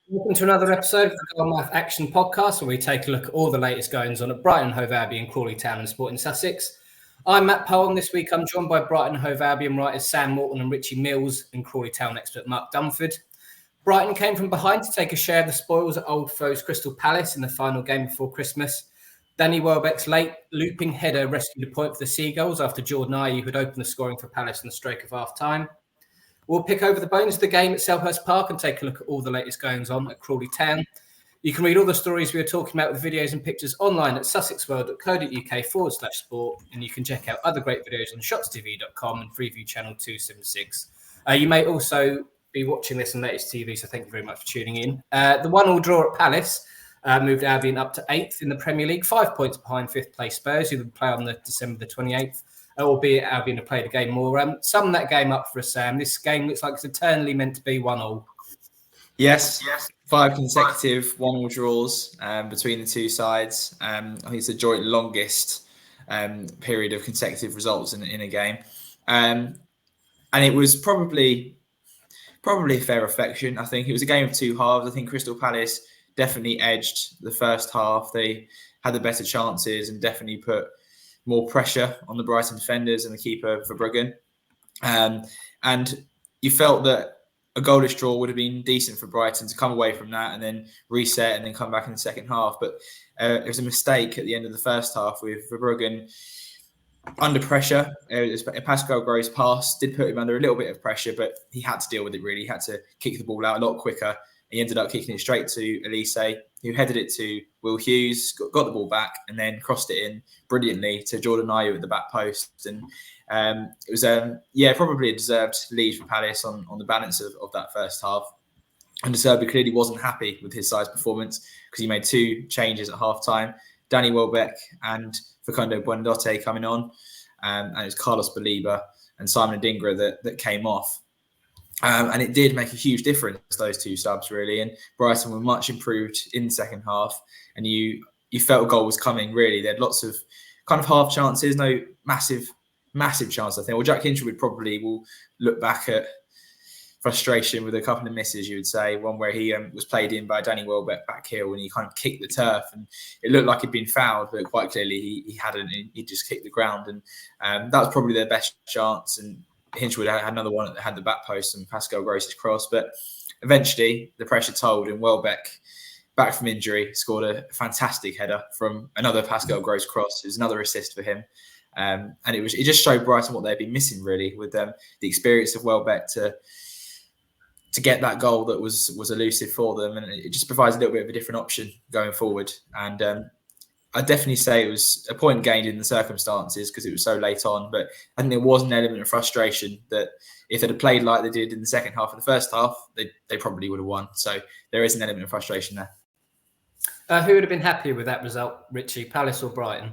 Welcome to another episode of the Gull Mouth Action podcast, where we take a look at all the latest goings on at Brighton Hove Albion, Crawley Town and Sport in Sussex. I'm Matt Powell, and this week I'm joined by Brighton Hove Albion writers Sam Morton and Richie Mills and Crawley Town expert Mark Dunford. Brighton came from behind to take a share of the spoils at old foes Crystal Palace in the final game before Christmas. Danny Welbeck's late looping header rescued a point for the Seagulls after Jordan Ayew had opened the scoring for Palace in the stroke of half-time. We'll pick over the bones of the game at Selhurst Park and take a look at all the latest goings on at Crawley Town. You can read all the stories we were talking about with videos and pictures online at sussexworld.co.uk/sport, and you can check out other great videos on shotstv.com and Freeview Channel 276. You may also be watching this on latest TV, so thank you very much for tuning in. The 1-1 draw at Palace moved Albion up to 8th in the Premier League, 5 points behind 5th place Spurs, who will play on December the 28th. Albeit Albion have played a game more. Sum that game up for us, Sam. This game looks like it's eternally meant to be 1-1. Yes. 5 consecutive 1-1 draws between the two sides. I think it's the joint longest period of consecutive results in a game. And it was probably a fair reflection. I think it was a game of two halves. I think Crystal Palace definitely edged the first half. They had the better chances and definitely put more pressure on the Brighton defenders and the keeper for Bruggen. And you felt that a goalless draw would have been decent for Brighton to come away from that and then reset and then come back in the second half. But it was a mistake at the end of the first half with Verbruggen under pressure. Pascal Gross pass did put him under a little bit of pressure, but he had to deal with it really. He had to kick the ball out a lot quicker. He ended up kicking it straight to Elise, who headed it to Will Hughes, got the ball back, and then crossed it in brilliantly to Jordan Ayew at the back post. And it was, probably a deserved lead for Palace on the balance of that first half. And De Zerbi clearly wasn't happy with his side's performance because he made 2 changes at half-time. Danny Welbeck and Facundo Buendote coming on, and it was Carlos Baliba and Simon Adingra that came off. And it did make a huge difference, those 2 subs, really. And Brighton were much improved in the second half. And you felt a goal was coming, really. They had lots of kind of half chances, no massive chance, I think. Well, Jack Hinchwood probably will look back at frustration with a couple of misses, you would say. One where he was played in by Danny Welbeck back heel and he kind of kicked the turf. And it looked like he'd been fouled, but quite clearly he hadn't. He just kicked the ground. And that was probably their best chance. And Hinchwood had another one that had the back post and Pascal Gross's cross, but eventually the pressure told and Welbeck, back from injury, scored a fantastic header from another Pascal Gross cross. It was another assist for him, and it just showed Brighton what they'd been missing really with the experience of Welbeck to get that goal that was elusive for them, and it just provides a little bit of a different option going forward. And I'd definitely say it was a point gained in the circumstances because it was so late on. But I think there was an element of frustration that if they'd have played like they did in the second half of the first half, they probably would have won. So there is an element of frustration there. Who would have been happier with that result, Richie, Palace or Brighton?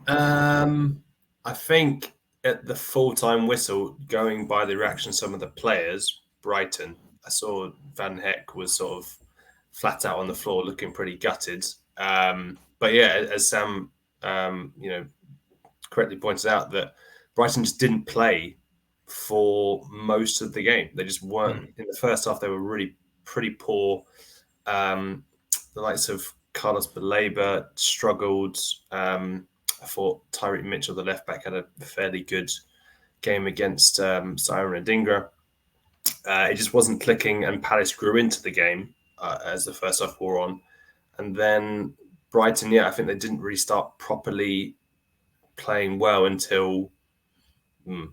I think at the full-time whistle, going by the reaction of some of the players, Brighton, I saw Van Heck was sort of flat out on the floor, looking pretty gutted. But yeah, as Sam, correctly pointed out, that Brighton just didn't play for most of the game. They just weren't. In the first half, they were really pretty poor. The likes of Carlos Baleba struggled. I thought Tyreek Mitchell, the left back, had a fairly good game against Simon Adingra. It just wasn't clicking, and Palace grew into the game as the first half wore on. And then Brighton, I think they didn't really start properly playing well until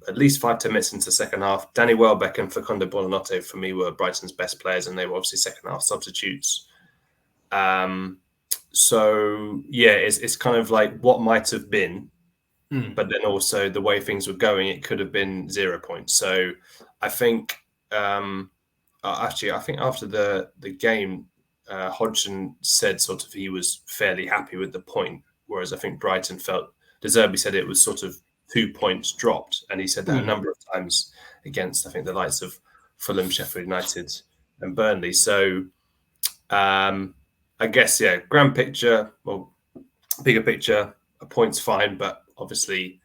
at least 5-10 minutes into the second half. Danny Welbeck and Facundo Buonanotte, for me, were Brighton's best players, and they were obviously second half substitutes. So, it's kind of like what might have been, but then also the way things were going, it could have been 0 points. So I think... I think after the game, Hodgson said sort of he was fairly happy with the point, whereas I think Brighton felt, De Zerbi said it was sort of 2 points dropped, and he said that a number of times against, I think, the likes of Fulham, Sheffield United and Burnley. So I guess, grand picture, well, bigger picture, a point's fine, but obviously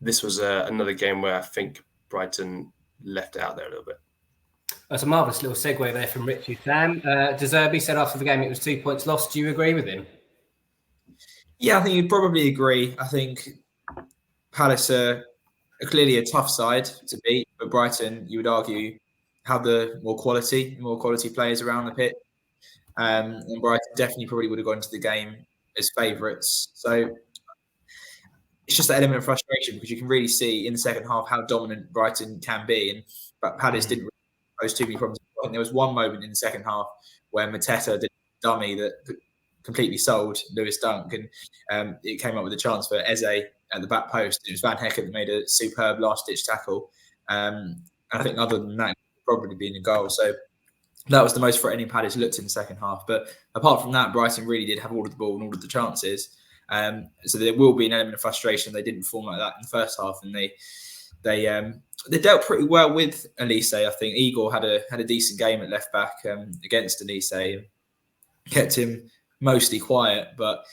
this was another game where I think Brighton left it out there a little bit. That's a marvellous little segue there from Richie. Sam, De Zerbi said after the game it was 2 points lost. Do you agree with him? Yeah, I think you'd probably agree. I think Palace are clearly a tough side to beat, but Brighton, you would argue, have the more quality players around the pitch. And Brighton definitely probably would have gone into the game as favourites. So it's just that element of frustration because you can really see in the second half how dominant Brighton can be. But Palace didn't really pose too many problems. I think there was one moment in the second half where Mateta did a dummy that completely sold Lewis Dunk, and it came up with a chance for Eze at the back post. It was Van Hecken that made a superb last-ditch tackle. I think other than that, it would probably been a goal. So that was the most threatening Palace looked in the second half. But apart from that, Brighton really did have all of the ball and all of the chances. So there will be an element of frustration. They didn't perform like that in the first half, and they dealt pretty well with Elise. I think Igor had a decent game at left back against Elise, kept him mostly quiet, but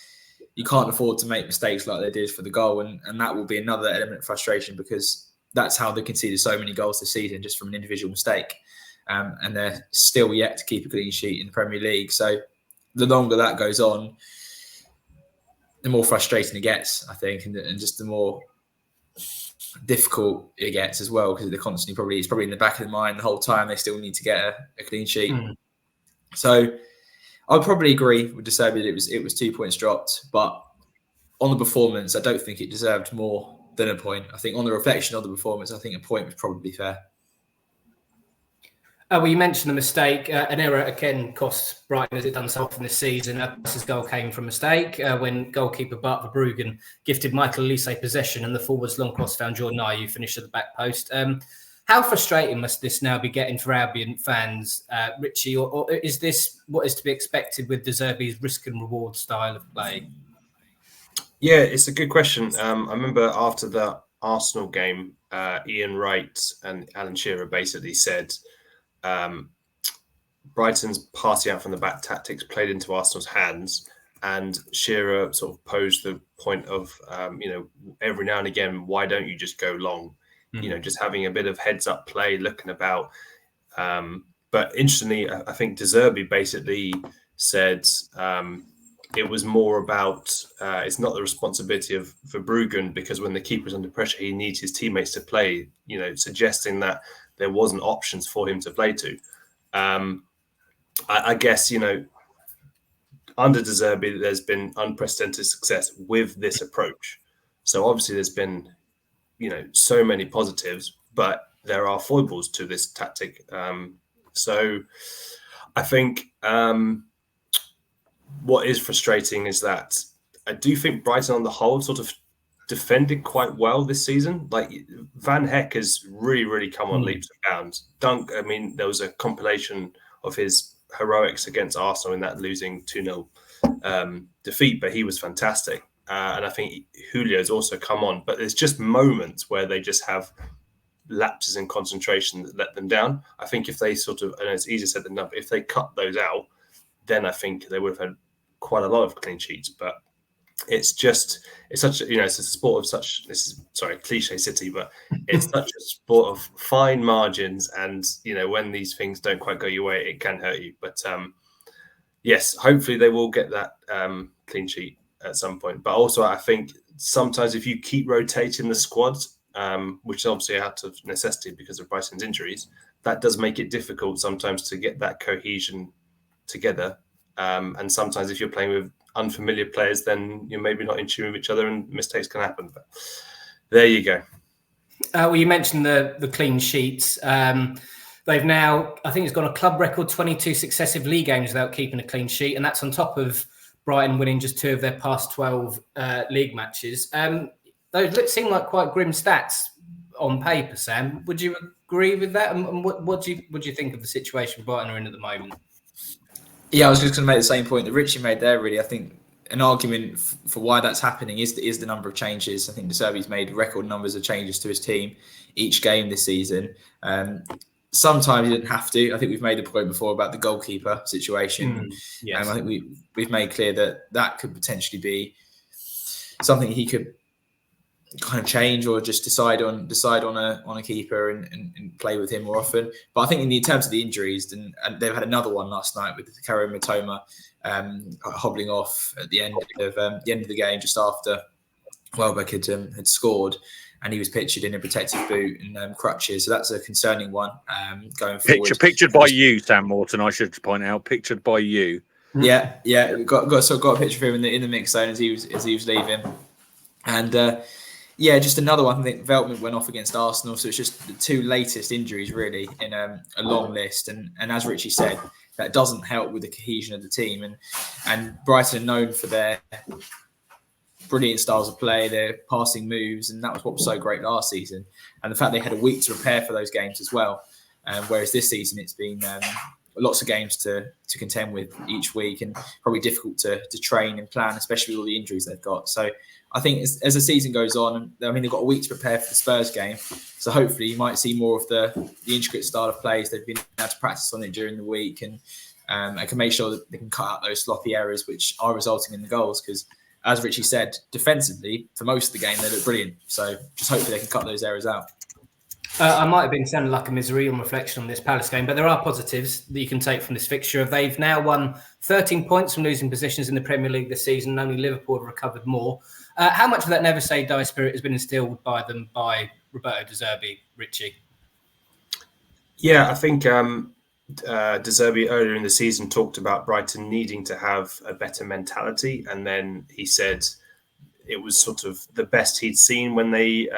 you can't afford to make mistakes like they did for the goal, and that will be another element of frustration because that's how they conceded so many goals this season just from an individual mistake, and they're still yet to keep a clean sheet in the Premier League. So the longer that goes on, the more frustrating it gets, I think, and just the more difficult it gets as well because it's probably in the back of the mind the whole time they still need to get a clean sheet. So I would probably agree with De Zerbi that it was 2 points dropped, but on the performance, I don't think it deserved more than a point. I think on the reflection of the performance, I think a point was probably fair. Well, you mentioned the mistake. An error again cost Brighton as it done so often this season. This goal came from a mistake when goalkeeper Bart Verbruggen gifted Michael Elise possession and the forwards long cross found Jordan Ayew finished at the back post. How frustrating must this now be getting for Albion fans, Richie? Or is this what is to be expected with De Zerbi's risk and reward style of play? Yeah, it's a good question. I remember after the Arsenal game, Ian Wright and Alan Shearer basically said Brighton's party out from the back tactics played into Arsenal's hands, and Shearer sort of posed the point of, every now and again, why don't you just go long? Just having a bit of heads up play, looking about. But interestingly, I think De Zerbi basically said it was more about it's not the responsibility of Verbruggen because when the keeper's under pressure, he needs his teammates to play, suggesting that there wasn't options for him to play to. I guess, under De Zerbi, there's been unprecedented success with this approach. So obviously there's been, so many positives, but there are foibles to this tactic. So I think what is frustrating is that I do think Brighton on the whole sort of defended quite well this season. Like Van Heck has really, really come on leaps and bounds. Dunk, there was a compilation of his heroics against Arsenal in that losing 2-0 defeat, but he was fantastic. And I think Julio's also come on, but there's just moments where they just have lapses in concentration that let them down. I think if they and it's easier said than done, but if they cut those out, then I think they would have had quite a lot of clean sheets. But it's such a, it's a sport of such, cliche city, but it's such a sport of fine margins. And, when these things don't quite go your way, it can hurt you. But yes, hopefully they will get that clean sheet at some point. But also I think sometimes if you keep rotating the squads, which is obviously out of necessity because of Brighton's injuries, that does make it difficult sometimes to get that cohesion together. And sometimes if you're playing with unfamiliar players, then you're maybe not in tune with each other and mistakes can happen. But there you go. Well, you mentioned the clean sheets. They've now, I think it's gone a club record 22 successive league games without keeping a clean sheet. And that's on top of Brighton winning just 2 of their past 12 league matches. Those seem like quite grim stats on paper, Sam. Would you agree with that? And what do you think of the situation Brighton are in at the moment? Yeah, I was just going to make the same point that Richie made there, really. I think an argument for why that's happening is the number of changes. I think De Zerbi's made record numbers of changes to his team each game this season. Sometimes he didn't have to. I think we've made the point before about the goalkeeper situation. Yes. I think we've made clear that could potentially be something he could kind of change or just decide on a keeper and play with him more often. But I think in terms of the injuries, and they've had another one last night with Karo Matoma hobbling off at the end of the game just after Welbeck had scored, and he was pictured in a protective boot and crutches. So that's a concerning one going forward. Pictured by you, Sam Morton. I should point out, pictured by you. Yeah. Got a picture of him in the mix zone as he was leaving, and just another one. I think Veltman went off against Arsenal, so it's just the two latest injuries really in a long list. And as Richie said, that doesn't help with the cohesion of the team. And Brighton are known for their brilliant styles of play, their passing moves, and that was what was so great last season. And the fact they had a week to prepare for those games as well, whereas this season it's been lots of games to contend with each week, and probably difficult to train and plan, especially with all the injuries they've got. So I think as the season goes on, I mean, they've got a week to prepare for the Spurs game, so hopefully you might see more of the intricate style of plays. They've been able to practice on it during the week, and can make sure that they can cut out those sloppy errors which are resulting in the goals, because as Richie said, defensively, for most of the game, they look brilliant. So just hopefully they can cut those errors out. I might have been sounding like a misery on reflection on this Palace game, but there are positives that you can take from this fixture. They've now won 13 points from losing positions in the Premier League this season. Only Liverpool have recovered more. How much of that never say die spirit has been instilled by them by Roberto De Zerbi, Richie? Yeah, I think De Zerbi earlier in the season talked about Brighton needing to have a better mentality, and then he said it was sort of the best he'd seen when they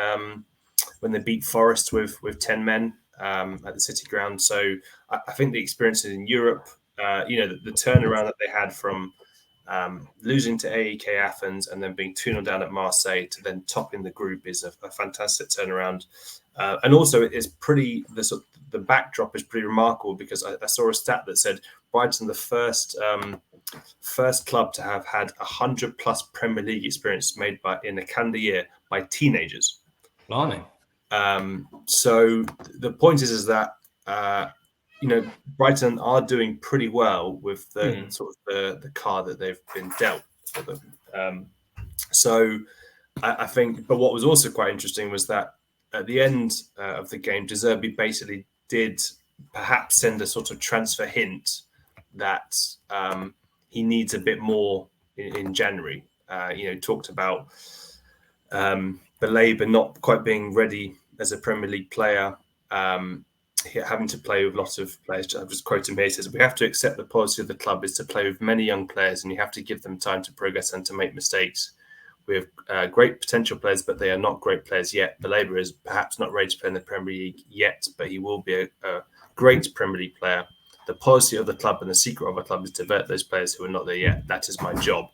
beat Forest with 10 men at the City Ground. So I think the experiences in Europe, the turnaround that they had from losing to AEK Athens and then being 2-0 down at Marseille to then topping the group is a fantastic turnaround. And also it's pretty, the backdrop is pretty remarkable, because I saw a stat that said Brighton, the first club to have had 100+ Premier League experience made in a calendar year by teenagers. Blimey. So the point is that Brighton are doing pretty well with the sort of the card that they've been dealt for them. So I think, but what was also quite interesting was that at the end of the game, De Zerbi basically did perhaps send a sort of transfer hint that he needs a bit more in January. Talked about Baleba not quite being ready as a Premier League player, having to play with lots of players. I'll just quote him here. He says, "We have to accept the policy of the club is to play with many young players, and you have to give them time to progress and to make mistakes. We have great potential players, but they are not great players yet. Baleba is perhaps not ready to play in the Premier League yet, but he will be a great Premier League player. The policy of the club and the secret of our club is to develop those players who are not there yet. That is my job."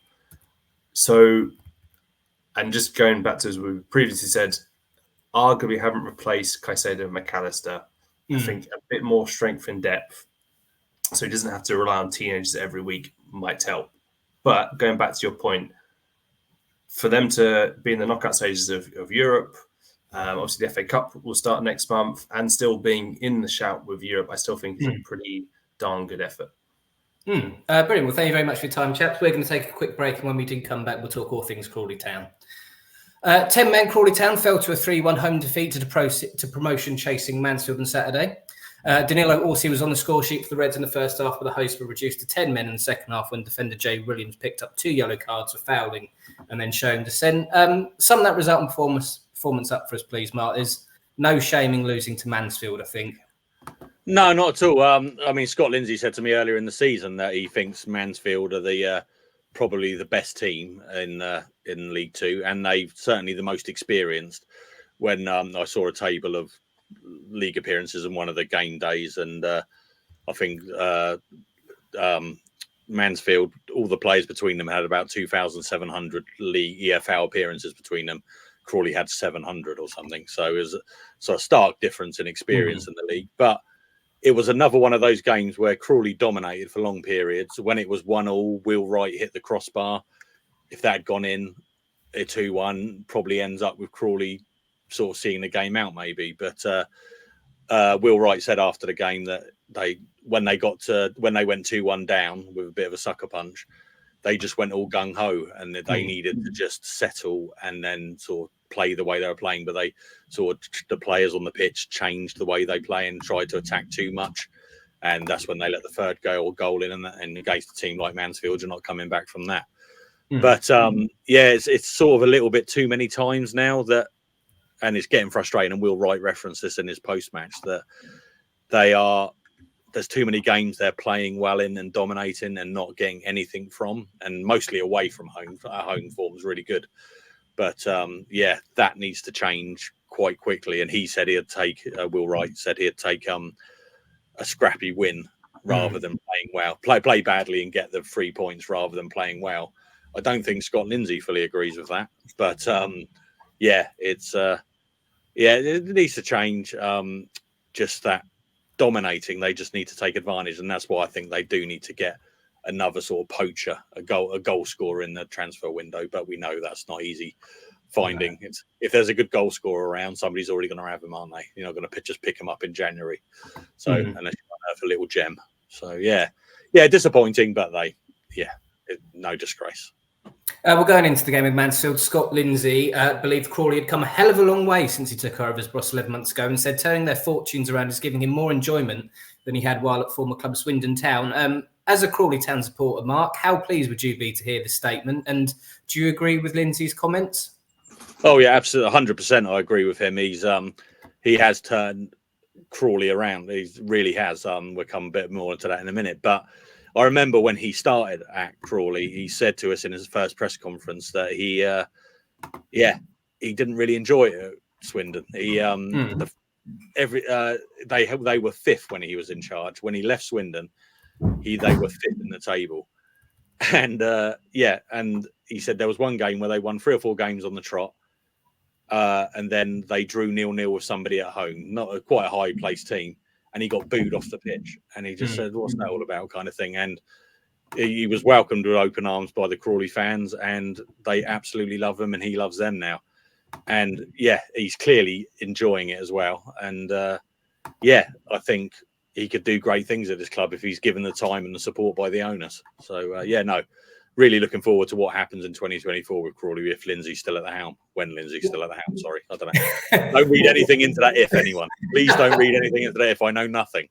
So, and just going back to as we previously said, arguably haven't replaced Caicedo and McAllister. I think a bit more strength and depth, so he doesn't have to rely on teenagers every week, might help. But going back to your point, for them to be in the knockout stages of Europe, obviously the FA Cup will start next month, and still being in the shout with Europe, I still think is a pretty darn good effort. Brilliant. Well, thank you very much for your time, chaps. We're going to take a quick break, and when we do come back, we'll talk all things Crawley Town. 10-man Crawley Town fell to a 3-1 home defeat to promotion-chasing Mansfield on Saturday. Danilo Orsi was on the score sheet for the Reds in the first half, but the hosts were reduced to 10 men in the second half when defender Jay Williams picked up 2 yellow cards for fouling and then showing dissent. Sum that resulting performance up for us, please, Mark. There's no shaming losing to Mansfield, I think. No, not at all. I mean, Scott Lindsay said to me earlier in the season that he thinks Mansfield are the probably the best team in League Two, and they've certainly the most experienced. When I saw a table of league appearances on one of the game days, and I think Mansfield, all the players between them had about 2,700 league EFL appearances between them. Crawley had 700 or something, so it was a stark difference in experience in the league. But it was another one of those games where Crawley dominated for long periods. When it was 1-1, Will Wright hit the crossbar. If that had gone in, a 2-1 probably ends up with Crawley sort of seeing the game out, maybe. But Will Wright said after the game that when they went 2-1 down with a bit of a sucker punch, they just went all gung ho, and they needed to just settle and then sort of play the way they were playing. But they the players on the pitch changed the way they play and tried to attack too much, and that's when they let the third goal in, and against a team like Mansfield, you're not coming back from that. But it's sort of a little bit too many times now that, and it's getting frustrating. And Will Wright referenced this in his post match that there's too many games they're playing well in and dominating and not getting anything from, and mostly away from home. Our home form is really good, but that needs to change quite quickly. And he said Will Wright said he'd take a scrappy win rather than playing well, play badly and get the 3 points rather than playing well. I don't think Scott Lindsay fully agrees with that, but it needs to change. Just that dominating, they just need to take advantage, and that's why I think they do need to get another sort of poacher, a goal scorer in the transfer window. But we know that's not easy finding. If there's a good goal scorer around, somebody's already going to have him, aren't they? You're not going to just pick him up in January. So unless you have a little gem. So disappointing, but no disgrace. We're going into the game with Mansfield. Scott Lindsay believed Crawley had come a hell of a long way since he took over as boss 11 months ago, and said turning their fortunes around is giving him more enjoyment than he had while at former club Swindon Town. As a Crawley Town supporter, Mark, how pleased would you be to hear this statement? And do you agree with Lindsay's comments? Oh yeah, absolutely, 100%. I agree with him. He has turned Crawley around. He really has. We'll come a bit more into that in a minute, but I remember when he started at Crawley, he said to us in his first press conference that he didn't really enjoy it at Swindon. They were fifth when he was in charge. When he left Swindon, they were fifth in the table, and and he said there was one game where they won 3 or 4 games on the trot, and then they drew 0-0 with somebody at home, not quite a high placed team. And he got booed off the pitch, and he just said, "What's that all about?" kind of thing. And he was welcomed with open arms by the Crawley fans, and they absolutely love him, and he loves them now. And he's clearly enjoying it as well. And I think he could do great things at this club if he's given the time and the support by the owners. So really looking forward to what happens in 2024 with Crawley if Lindsay's still at the helm. When Lindsay's still at the helm, sorry, I don't know. Don't read anything into that. If anyone, please don't read anything into that. If I know nothing.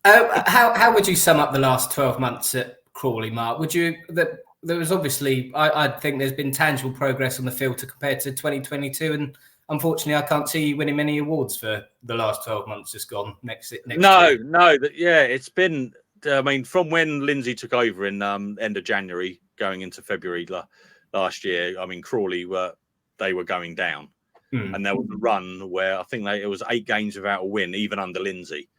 How would you sum up the last 12 months at Crawley, Mark? Would you? There was obviously, I think there's been tangible progress on the field to compare to 2022, and unfortunately, I can't see you winning many awards for the last 12 months just gone. Next year. It's been. I mean, from when Lindsay took over in end of January, going into February last year, I mean, Crawley were going down, and there was a run where I think it was 8 games without a win, even under Lindsay,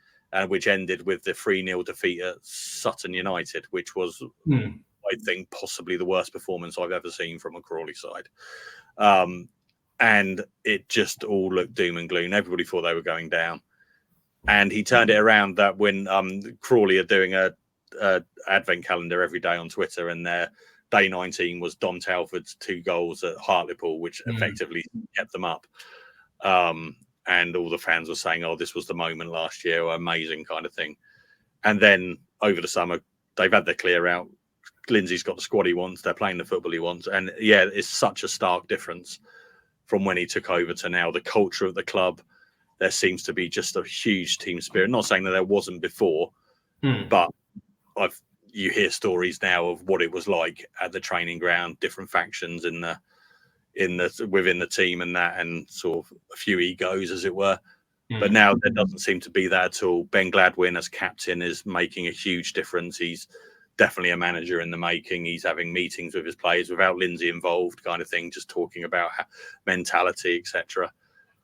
which ended with the 3-0 defeat at Sutton United, which was, I think, possibly the worst performance I've ever seen from a Crawley side. And it just all looked doom and gloom. Everybody thought they were going down. And he turned it around that when Crawley are doing a advent calendar every day on Twitter, and their day 19 was Dom Telford's 2 goals at Hartlepool, which effectively kept them up. And all the fans were saying, "Oh, this was the moment last year, amazing kind of thing." And then over the summer, they've had their clear out. Lindsay's got the squad he wants. They're playing the football he wants. And it's such a stark difference from when he took over to now. The culture of the club. There seems to be just a huge team spirit. Not saying that there wasn't before, but you hear stories now of what it was like at the training ground, different factions within the team, and sort of a few egos, as it were. But now there doesn't seem to be that at all. Ben Gladwin as captain is making a huge difference. He's definitely a manager in the making. He's having meetings with his players without Lindsay involved, kind of thing, just talking about mentality, etc.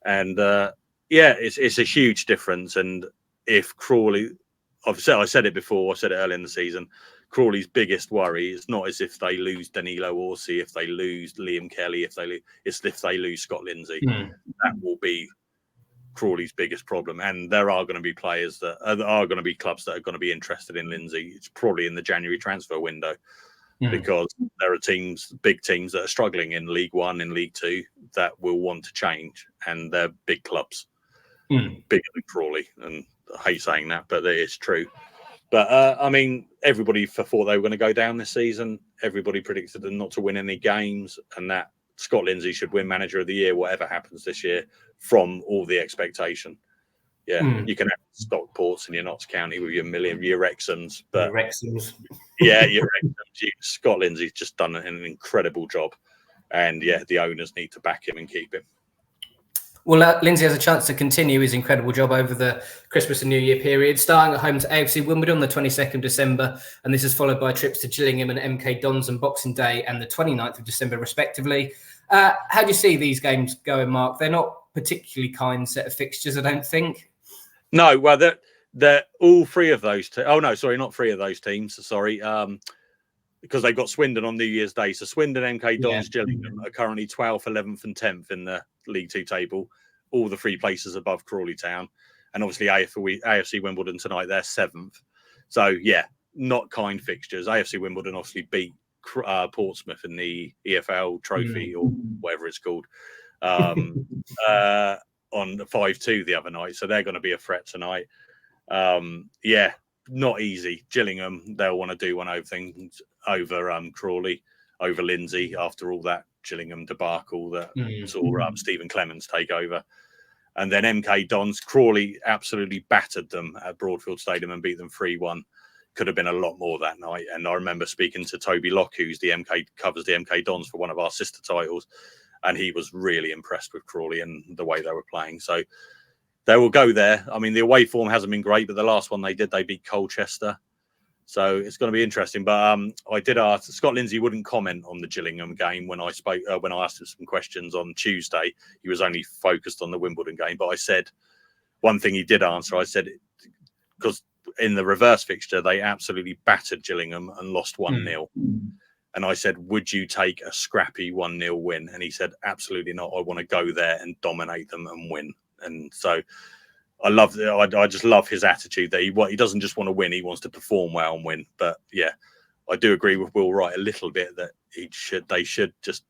And it's a huge difference. And if Crawley, I said it before, I said it early in the season, Crawley's biggest worry is not as if they lose Danilo Orsi, if they lose Liam Kelly, it's if they lose Scott Lindsay. That will be Crawley's biggest problem. And there are going to be players that are going to be clubs that are going to be interested in Lindsay. It's probably in the January transfer window, because there are big teams that are struggling in League One, in League Two, that will want to change, and they're big clubs, bigger than Crawley. And I hate saying that, but it is true. But I mean, everybody thought they were going to go down this season. Everybody predicted them not to win any games, and that Scott Lindsay should win Manager of the Year, whatever happens this year, from all the expectation. Yeah, you can have Stockports in your Notts County with your Wrexhams, but your Wrexhams. Yeah, your Wrexhams. Scott Lindsay's just done an incredible job, and yeah, the owners need to back him and keep him. Well, Lindsay has a chance to continue his incredible job over the Christmas and New Year period, starting at home to AFC Wimbledon on the 22nd of December, and this is followed by trips to Gillingham and MK Dons on Boxing Day and the 29th of December, respectively. How do you see these games going, Mark? They're not particularly kind set of fixtures, I don't think. No, well, they're all three of those. Oh no, sorry, not three of those teams. Sorry, because they've got Swindon on New Year's Day. So Swindon, MK Dons, Gillingham are currently 12th, 11th, and 10th in the League Two table. All the three places above Crawley Town, and obviously AFC Wimbledon tonight. They're 7th. So yeah, not kind fixtures. AFC Wimbledon obviously beat Portsmouth in the EFL Trophy or whatever it's called. On 5-2 the other night, so they're going to be a threat tonight. Yeah, not easy. Gillingham, they'll want to do one over Crawley, over Lindsay after all that Gillingham debacle that saw Stephen Clemens take over. And then MK Dons, Crawley absolutely battered them at Broadfield Stadium and beat them 3-1. Could have been a lot more that night. And I remember speaking to Toby Locke, who's covers the MK Dons for one of our sister titles, and he was really impressed with Crawley and the way they were playing. So they will go there. I mean, the away form hasn't been great, but the last one they did, they beat Colchester. So it's going to be interesting. But I did ask Scott Lindsay wouldn't comment on the Gillingham game when I spoke when I asked him some questions on Tuesday. He was only focused on the Wimbledon game. But I said one thing he did answer. I said because in the reverse fixture they absolutely battered Gillingham and lost 1-0. And I said, would you take a scrappy 1-0 win? And he said, absolutely not. I want to go there and dominate them and win. And so I just love his attitude that he doesn't just want to win. He wants to perform well and win. But yeah, I do agree with Will Wright a little bit that they should just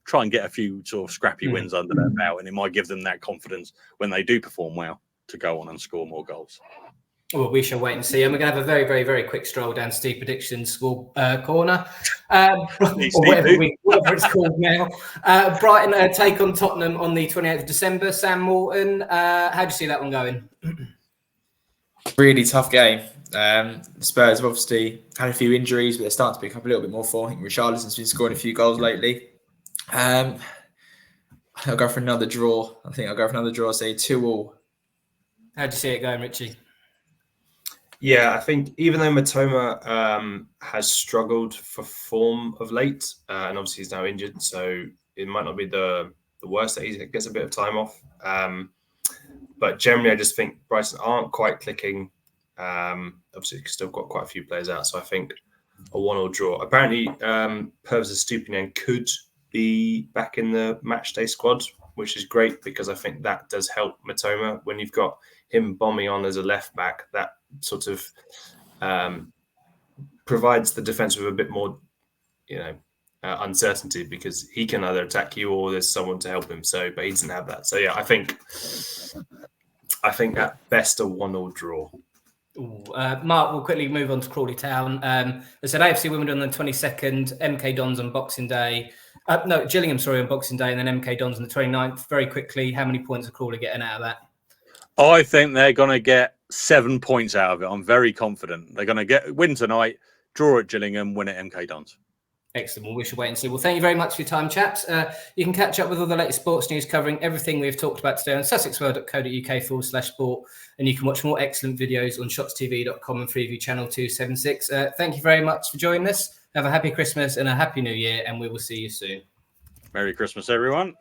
try and get a few sort of scrappy wins under their belt. And it might give them that confidence when they do perform well to go on and score more goals. Well, we shall wait and see. And we're going to have a very, very, very quick stroll down Steve Predictions School Corner, or whatever it's called now. Brighton take on Tottenham on the 28th of December. Sam Morton, how do you see that one going? Really tough game. Spurs have obviously had a few injuries, but they're starting to pick up a little bit more form. I think Richarlison's been scoring a few goals lately. I'll go for another draw. I'll say 2-2. How do you see it going, Richie? Yeah, I think even though Matoma has struggled for form of late, and obviously he's now injured, so it might not be the worst that he gets a bit of time off. But generally, I just think Brighton aren't quite clicking. Obviously, still got quite a few players out, so I think a 1-1 draw. Apparently, Pervis Estupiñán could be back in the matchday squad, which is great because I think that does help Matoma when you've got him bombing on as a left back. That sort of provides the defence with a bit more, uncertainty because he can either attack you or there's someone to help him. So, but he doesn't have that. So yeah, I think at best a 1-1 draw. Mark, we'll quickly move on to Crawley Town. I said AFC Wimbledon on the 22nd, MK Dons on Boxing Day. Gillingham, on Boxing Day, and then MK Dons on the 29th. Very quickly, how many points are Crawley getting out of that? I think they're going to get 7 points out of it. I'm very confident. They're going to win tonight, draw at Gillingham, win at MK Dons. Excellent. Well, we should wait and see. Well, thank you very much for your time, chaps. You can catch up with all the latest sports news covering everything we've talked about today on sussexworld.co.uk/sport. And you can watch more excellent videos on shotstv.com and Freeview Channel 276. Thank you very much for joining us. Have a happy Christmas and a happy New Year, and we will see you soon. Merry Christmas, everyone.